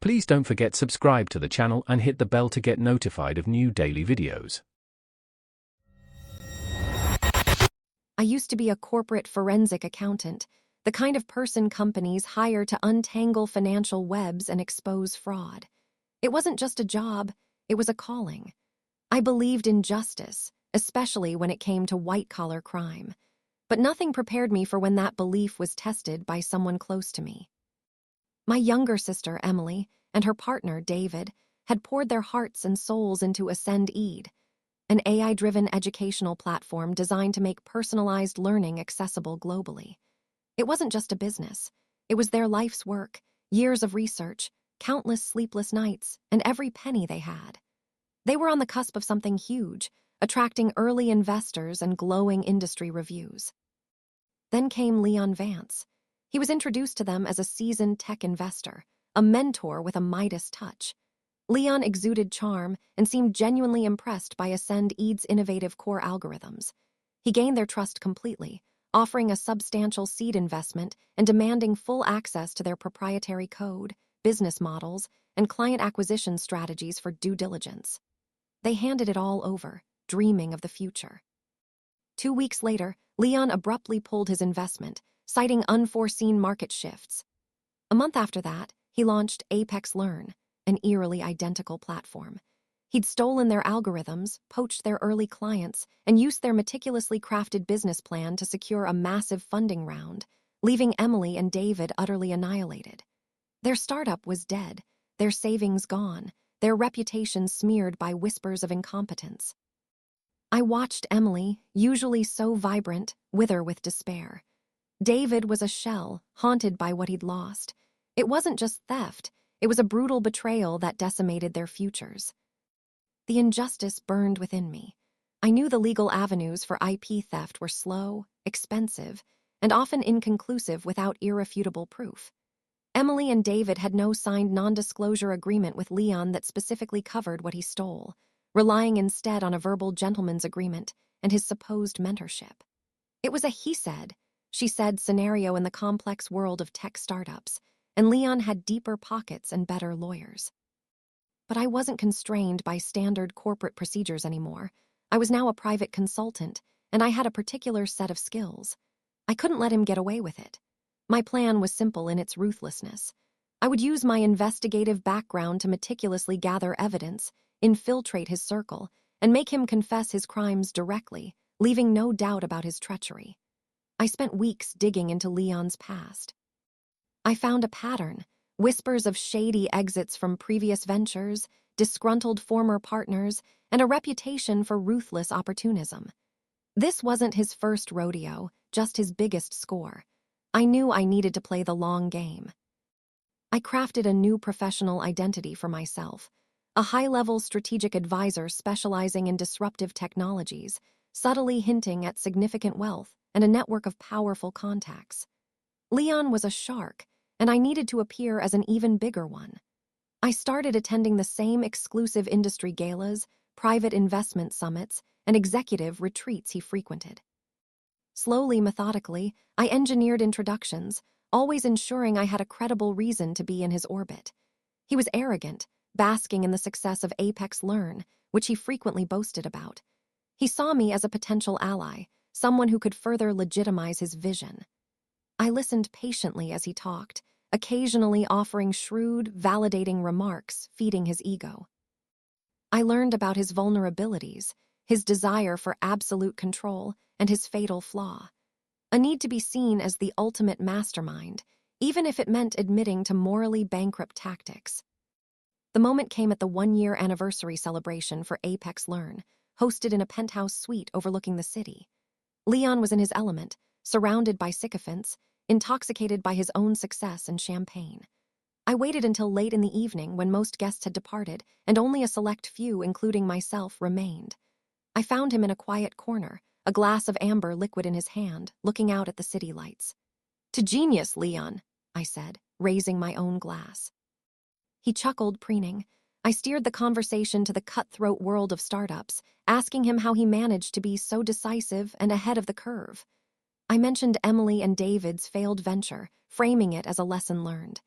Please don't forget subscribe to the channel and hit the bell to get notified of new daily videos. I used to be a corporate forensic accountant, the kind of person companies hire to untangle financial webs and expose fraud. It wasn't just a job, it was a calling. I believed in justice, especially when it came to white-collar crime. But nothing prepared me for when that belief was tested by someone close to me. My younger sister, Emily, and her partner, David, had poured their hearts and souls into Ascend-Ed, an AI-driven educational platform designed to make personalized learning accessible globally. It wasn't just a business. It was their life's work, years of research, countless sleepless nights, and every penny they had. They were on the cusp of something huge, attracting early investors and glowing industry reviews. Then came Leon Vance. He was introduced to them as a seasoned tech investor, a mentor with a Midas touch. Leon exuded charm and seemed genuinely impressed by Ascend-Ed's innovative core algorithms. He gained their trust completely, offering a substantial seed investment and demanding full access to their proprietary code, business models, and client acquisition strategies for due diligence. They handed it all over, dreaming of the future. 2 weeks later, Leon abruptly pulled his investment, citing unforeseen market shifts. A month after that, he launched Apex Learn, an eerily identical platform. He'd stolen their algorithms, poached their early clients, and used their meticulously crafted business plan to secure a massive funding round, leaving Emily and David utterly annihilated. Their startup was dead, their savings gone, their reputation smeared by whispers of incompetence. I watched Emily, usually so vibrant, wither with despair. David was a shell, haunted by what he'd lost. It wasn't just theft, it was a brutal betrayal that decimated their futures. The injustice burned within me. I knew the legal avenues for IP theft were slow, expensive, and often inconclusive without irrefutable proof. Emily and David had no signed non-disclosure agreement with Leon that specifically covered what he stole, relying instead on a verbal gentleman's agreement and his supposed mentorship. It was a he said, she said scenario in the complex world of tech startups, and Leon had deeper pockets and better lawyers. But I wasn't constrained by standard corporate procedures anymore. I was now a private consultant, and I had a particular set of skills. I couldn't let him get away with it. My plan was simple in its ruthlessness. I would use my investigative background to meticulously gather evidence, infiltrate his circle, and make him confess his crimes directly, leaving no doubt about his treachery. I spent weeks digging into Leon's past. I found a pattern, whispers of shady exits from previous ventures, disgruntled former partners, and a reputation for ruthless opportunism. This wasn't his first rodeo, just his biggest score. I knew I needed to play the long game. I crafted a new professional identity for myself, a high-level strategic advisor specializing in disruptive technologies, subtly hinting at significant wealth and a network of powerful contacts. Leon was a shark, and I needed to appear as an even bigger one. I started attending the same exclusive industry galas, private investment summits, and executive retreats he frequented. Slowly, methodically, I engineered introductions, always ensuring I had a credible reason to be in his orbit. He was arrogant, basking in the success of Apex Learn, which he frequently boasted about. He saw me as a potential ally, someone who could further legitimize his vision. I listened patiently as he talked, occasionally offering shrewd, validating remarks, feeding his ego. I learned about his vulnerabilities, his desire for absolute control, and his fatal flaw. A need to be seen as the ultimate mastermind, even if it meant admitting to morally bankrupt tactics. The moment came at the 1-year anniversary celebration for Apex Learn, hosted in a penthouse suite overlooking the city. Leon was in his element, surrounded by sycophants, intoxicated by his own success and champagne. I waited until late in the evening when most guests had departed and only a select few, including myself, remained. I found him in a quiet corner, a glass of amber liquid in his hand, looking out at the city lights. "To genius, Leon," I said, raising my own glass. He chuckled, preening. I steered the conversation to the cutthroat world of startups, asking him how he managed to be so decisive and ahead of the curve. I mentioned Emily and David's failed venture, framing it as a lesson learned.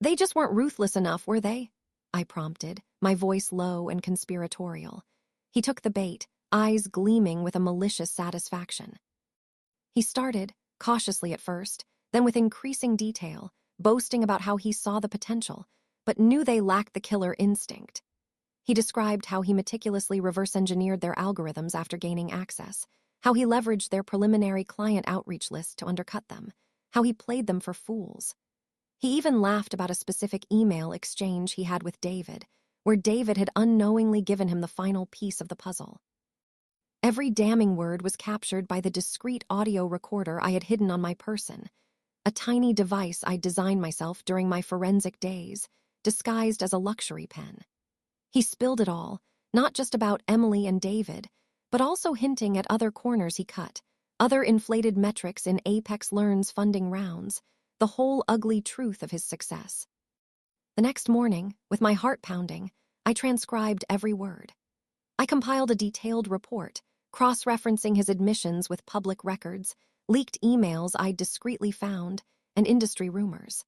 They just weren't ruthless enough, were they? I prompted, my voice low and conspiratorial. He took the bait, eyes gleaming with a malicious satisfaction. He started, cautiously at first, then with increasing detail, boasting about how he saw the potential, but knew they lacked the killer instinct. He described how he meticulously reverse-engineered their algorithms after gaining access, how he leveraged their preliminary client outreach list to undercut them, how he played them for fools. He even laughed about a specific email exchange he had with David, where David had unknowingly given him the final piece of the puzzle. Every damning word was captured by the discreet audio recorder I had hidden on my person, a tiny device I'd designed myself during my forensic days, disguised as a luxury pen. He spilled it all, not just about Emily and David, but also hinting at other corners he cut, other inflated metrics in Apex Learn's funding rounds, the whole ugly truth of his success. The next morning, with my heart pounding, I transcribed every word. I compiled a detailed report, cross-referencing his admissions with public records, leaked emails I'd discreetly found, and industry rumors.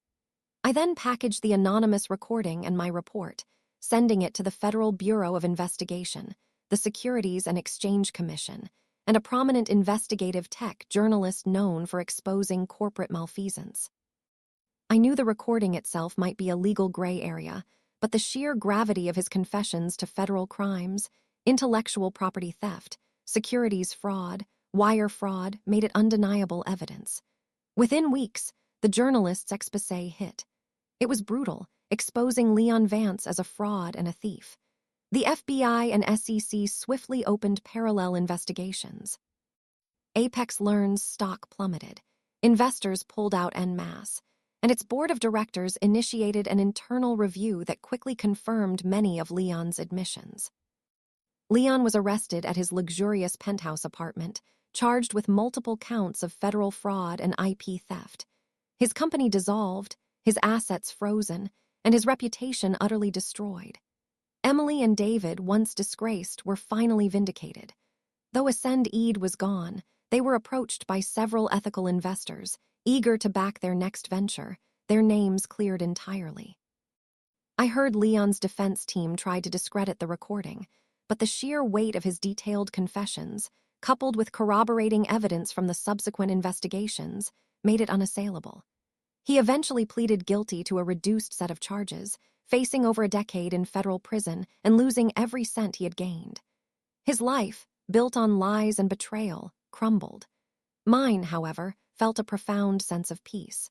I then packaged the anonymous recording and my report, sending it to the Federal Bureau of Investigation, the Securities and Exchange Commission, and a prominent investigative tech journalist known for exposing corporate malfeasance. I knew the recording itself might be a legal gray area, but the sheer gravity of his confessions to federal crimes, intellectual property theft, securities fraud, wire fraud made it undeniable evidence. Within weeks, the journalist's exposé hit. It was brutal, exposing Leon Vance as a fraud and a thief. The FBI and SEC swiftly opened parallel investigations. Apex Learn's stock plummeted. Investors pulled out en masse, and its board of directors initiated an internal review that quickly confirmed many of Leon's admissions. Leon was arrested at his luxurious penthouse apartment, charged with multiple counts of federal fraud and IP theft. His company dissolved, his assets frozen, and his reputation utterly destroyed. Emily and David, once disgraced, were finally vindicated. Though Ascend Eid was gone, they were approached by several ethical investors, eager to back their next venture, their names cleared entirely. I heard Leon's defense team try to discredit the recording, but the sheer weight of his detailed confessions, coupled with corroborating evidence from the subsequent investigations, made it unassailable. He eventually pleaded guilty to a reduced set of charges, facing over a decade in federal prison and losing every cent he had gained. His life, built on lies and betrayal, crumbled. Mine, however, felt a profound sense of peace.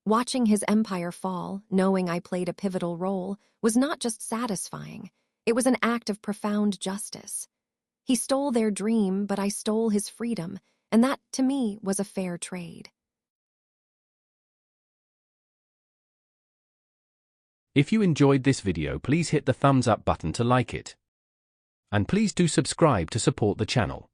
Watching his empire fall, knowing I played a pivotal role, was not just satisfying, it was an act of profound justice. He stole their dream, but I stole his freedom, and that, to me, was a fair trade. If you enjoyed this video, please hit the thumbs up button to like it. And please do subscribe to support the channel.